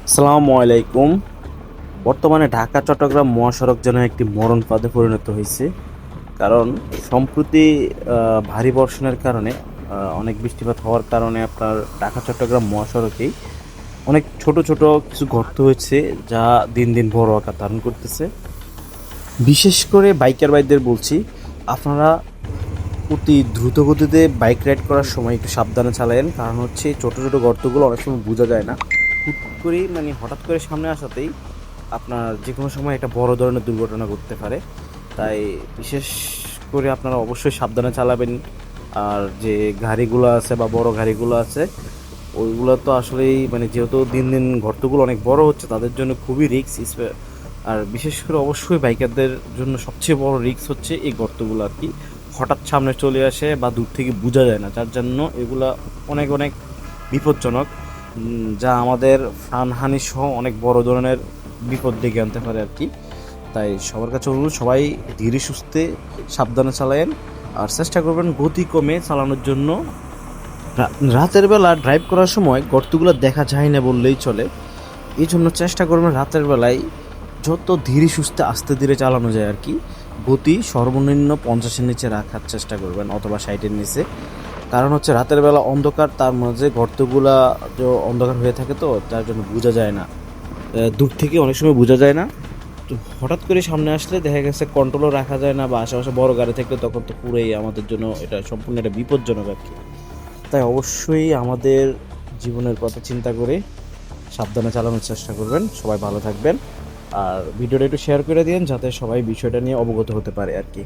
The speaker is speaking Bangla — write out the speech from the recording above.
আসসালামু আলাইকুম। বর্তমানে ঢাকা চট্টগ্রাম মহাসড়ক যেন একটি মরণ ফাঁদে পরিণত হয়েছে। কারণ সম্প্রতি ভারী বর্ষণের কারণে অনেক বৃষ্টিপাত হওয়ার কারণে আপনার ঢাকা চট্টগ্রাম মহাসড়কেই অনেক ছোট ছোট কিছু গর্ত হয়েছে, যা দিন দিন বড় আকার ধারণ করতেছে। বিশেষ করে বাইকার ভাইদের বলছি, আপনারা অতি দ্রুত গতিতে বাইক রাইড করার সময় একটু সাবধানে চালায়েন। কারণ হচ্ছে ছোট ছোট গর্তগুলো অনেক সময় বোঝা যায় না, হুট করেই মানে হঠাৎ করে সামনে আসাতেই আপনার যে কোনো সময় একটা বড় ধরনের দুর্ঘটনা ঘটতে পারে। তাই বিশেষ করে আপনারা অবশ্যই সাবধানে চালাবেন। আর যে গাড়িগুলো আছে বা বড় গাড়িগুলো আছে, ওইগুলো তো আসলেই মানে যেহেতু দিন দিন গর্তগুলো অনেক বড় হচ্ছে, তাদের জন্য খুবই রিস্ক। আর বিশেষ করে অবশ্যই বাইকারদের জন্য সবচেয়ে বড় রিস্ক হচ্ছে এই গর্তগুলো আর কি। হঠাৎ সামনে চলে আসে বা দূর থেকে বোঝা যায় না, যার জন্য এগুলা অনেক অনেক বিপজ্জনক, যা আমাদের প্রাণহানি সহ অনেক বড় ধরনের বিপদ ডেকে আনতে পারে আর কি। তাই সবার কাছে অনুরোধ, সবাই ধীরে সুস্থে সাবধানে চালায়েন আর চেষ্টা করবেন গতি কমে চালানোর জন্য। রাতের বেলা ড্রাইভ করার সময় গর্তগুলো দেখা যায় না বললেই চলে। এই জন্য চেষ্টা করবেন রাতের বেলায় যত ধীরে সুস্থে আস্তে ধীরে চালানো যায় আর কি। গতি সর্বনিম্ন 50-এর নিচে রাখার চেষ্টা করবেন, অথবা 60-এর নিচে। কারণ হচ্ছে রাতের বেলা অন্ধকার, তার মাঝে গর্তগুলা যে অন্ধকার হয়ে থাকে, তো তার জন্য বোঝা যায় না। দূর থেকে অনেক সময় বোঝা যায় না। তো হঠাৎ করে সামনে আসলে দেখা গেছে কন্ট্রোলও রাখা যায় না, বা আশেপাশে বড় গাড়ি থাকলে তখন তো পুরোই আমাদের জন্য এটা সম্পূর্ণ একটা বিপজ্জনক আর কি। তাই অবশ্যই আমাদের জীবনের কথা চিন্তা করে সাবধানে চালানোর চেষ্টা করবেন। সবাই ভালো থাকবেন আর ভিডিওটা একটু শেয়ার করে দিন, যাতে সবাই বিষয়টা নিয়ে অবগত হতে পারে আর কি।